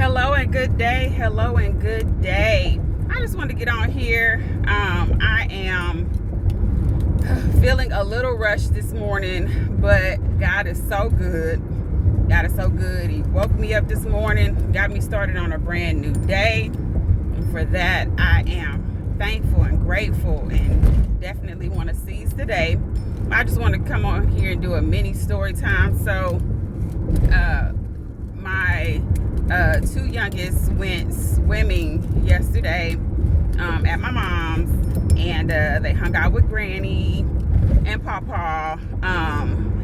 Hello and good day. Hello and good day. I just wanted to get on here. I am feeling a little rushed this morning, but God is so good. God is so good. He woke me up this morning, got me started on a brand new day. And for that, I am thankful and grateful and definitely want to seize today. I just want to come on here and do a mini story time. So, my two youngest went swimming yesterday at my mom's, and they hung out with Granny and Pawpaw,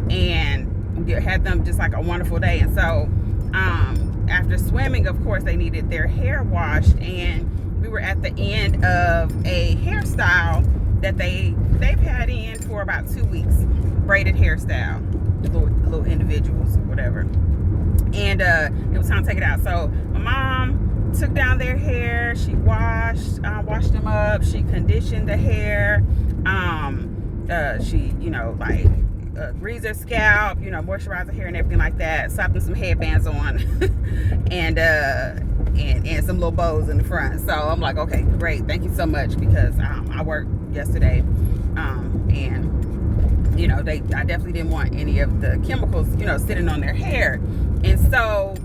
and had them just like a wonderful day. And so after swimming, of course, they needed their hair washed, and we were at the end of a hairstyle that they've had in for about 2 weeks, braided hairstyle, the little individuals or whatever. And it was time to take it out. So my mom took down their hair. She washed them up. She conditioned the hair. She, greased their scalp, moisturized the hair and everything like that. Slapped them some headbands on, and some little bows in the front. So I'm like, okay, great, thank you so much, because I worked yesterday, and I definitely didn't want any of the chemicals, sitting on their hair. And so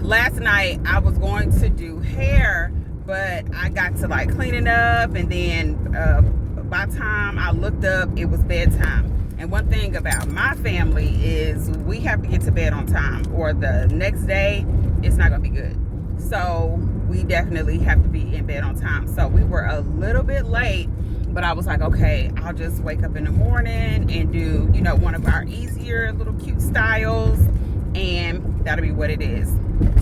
last night I was going to do hair, but I got to like cleaning up, and then by the time I looked up, it was bedtime. And one thing about my family is we have to get to bed on time, or the next day it's not going to be good. So we definitely have to be in bed on time. So we were a little bit late, but I was like, okay, I'll just wake up in the morning and do, one of our easier little cute styles, and that'll be what it is.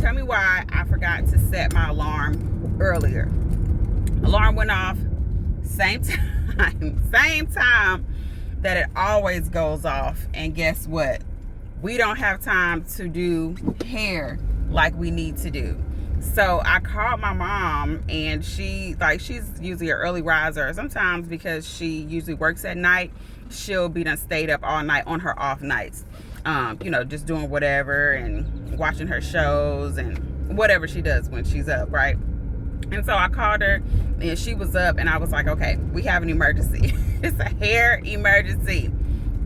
Tell me why I forgot to set my alarm earlier. Alarm went off same time that it always goes off, and guess what? We don't have time to do hair like we need to do. So I called my mom, and she's usually an early riser. Sometimes, because she usually works at night, she'll be done stayed up all night on her off nights, just doing whatever and watching her shows and whatever she does when she's up, right? And so I called her, and she was up, and I was like, okay, we have an emergency. It's a hair emergency.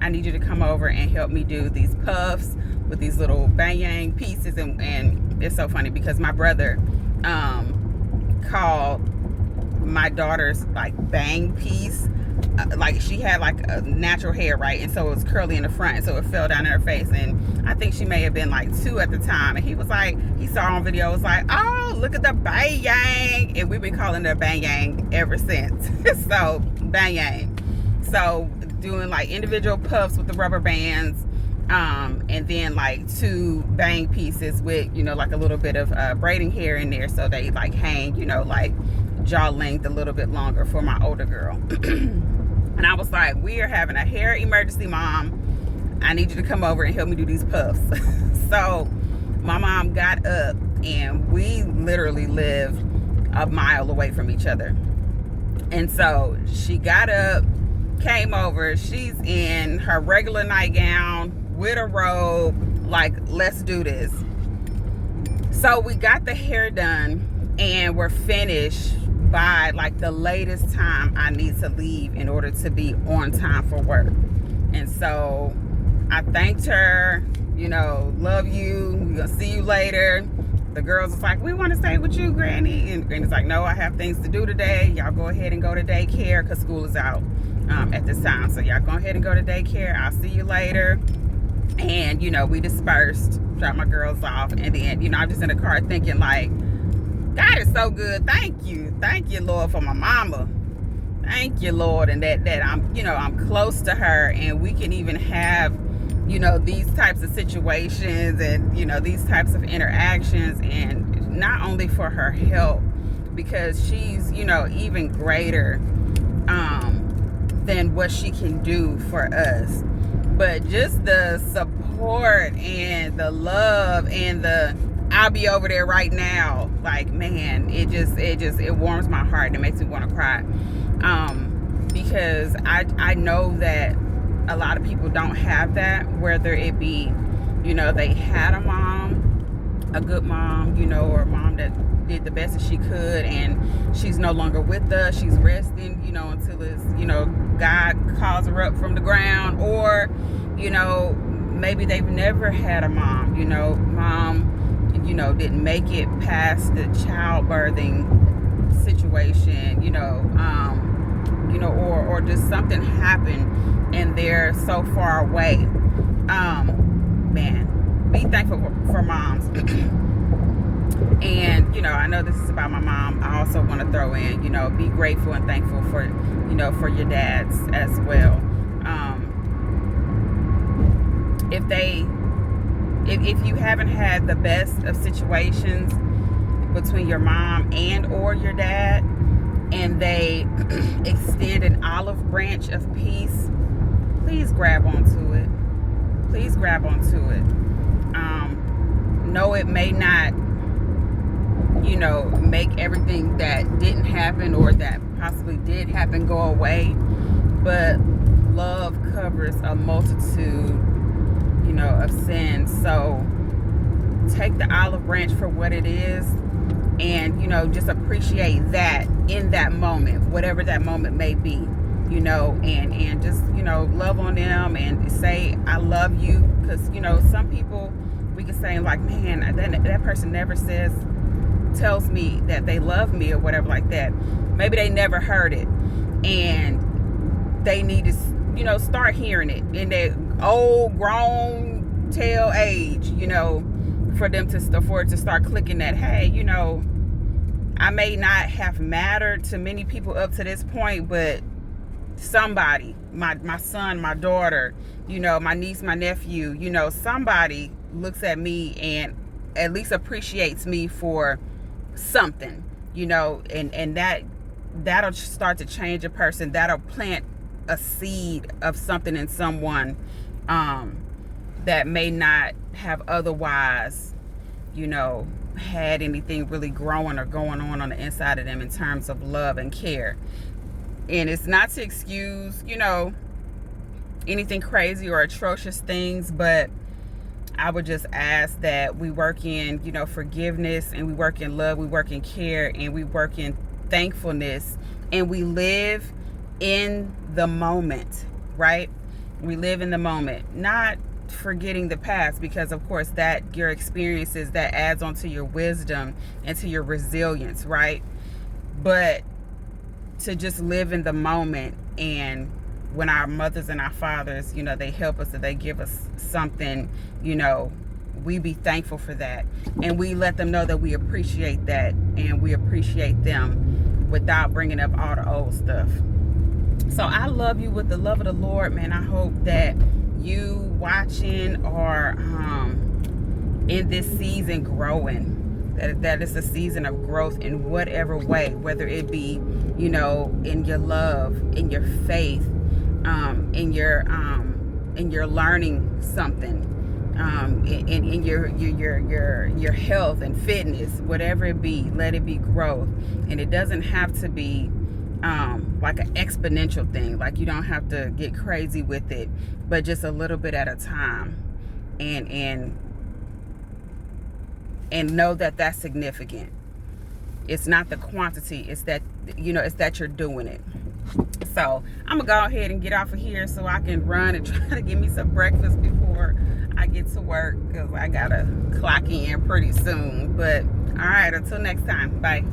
I need you to come over and help me do these puffs with these little bang pieces. And it's so funny because my brother called my daughter's like bang piece, like she had like a natural hair, right? And so it was curly in the front, and so it fell down in her face. And I think she may have been like 2 at the time, and he was like, he saw on video, it was like, oh, look at the bang yang. And we've been calling it bang yang ever since. So bang yang. So doing like individual puffs with the rubber bands, and then like 2 bang pieces with, like a little bit of braiding hair in there, so they like hang, like jaw length a little bit longer for my older girl. And I was like, we are having a hair emergency, Mom. I need you to come over and help me do these puffs. So my mom got up, and we literally live a mile away from each other. And so she got up, came over. She's in her regular nightgown with a robe, like, let's do this. So we got the hair done, and we're finished by like the latest time I need to leave in order to be on time for work. And so I thanked her, love you, we're gonna see you later. The girls was like, we want to stay with you, Granny. And Granny's like, no, I have things to do today. Y'all go ahead and go to daycare, because school is out at this time. So y'all go ahead and go to daycare. I'll see you later. And we dispersed, dropped my girls off, and then I'm just in the car thinking like, God is so good. Thank you, Lord, for my mama. Thank you, Lord, and that I'm close to her, and we can even have these types of situations, and these types of interactions, and not only for her help, because she's even greater than what she can do for us, but just the support and the love and the I'll be over there right now. Like, man, it warms my heart, and it makes me want to cry. Because I know that a lot of people don't have that, whether it be, they had a mom a good mom, you know, or a mom that did the best that she could, and she's no longer with us. She's resting, you know, until it's, you know, God calls her up from the ground. Or, you know, maybe they've never had a mom, you know, mom, you know, didn't make it past the childbirthing situation, you know, or just something happened and they're so far away. Man, be thankful for moms. And, you know, I know this is about my mom. I also want to throw in, you know, be grateful and thankful for, you know, for your dads as well. If you haven't had the best of situations between your mom and or your dad, and they extend an olive branch of peace, please grab onto it. Please grab onto it. No, it may not, you know, make everything that didn't happen or that possibly did happen go away, but love covers a multitude, you know, of sins. So take the olive branch for what it is, and, you know, just appreciate that in that moment, whatever that moment may be, you know, and just, you know, love on them and say I love you. Because, you know, some people, we can say like, man, that person never tells me that they love me or whatever like that. Maybe they never heard it, and they need to, you know, start hearing it in their old grown tail age, you know, for it to start clicking that, hey, you know, I may not have mattered to many people up to this point, but somebody, my son, my daughter, you know, my niece, my nephew, you know, somebody looks at me and at least appreciates me for something, you know, and that'll start to change a person. That'll plant a seed of something in someone that may not have otherwise, you know, had anything really growing or going on the inside of them in terms of love and care. And it's not to excuse, you know, anything crazy or atrocious things, but I would just ask that we work in, you know, forgiveness, and we work in love, we work in care, and we work in thankfulness, and we live in the moment, right? We live in the moment, not forgetting the past, because of course that your experiences, that adds on to your wisdom and to your resilience, right? But to just live in the moment. And when our mothers and our fathers, you know, they help us, and they give us something, you know, we be thankful for that, and we let them know that we appreciate that, and we appreciate them without bringing up all the old stuff. So I love you with the love of the Lord, man. I hope that you watching or in this season growing, that it's a season of growth in whatever way, whether it be, you know, in your love, in your faith, in your learning something, in your health and fitness, whatever it be, let it be growth. And it doesn't have to be like an exponential thing. Like, you don't have to get crazy with it, but just a little bit at a time, and know that that's significant. It's not the quantity, it's that, you know, it's that you're doing it. So I'm gonna go ahead and get off of here so I can run and try to get me some breakfast before I get to work, because I gotta clock in pretty soon. But all right, until next time, bye.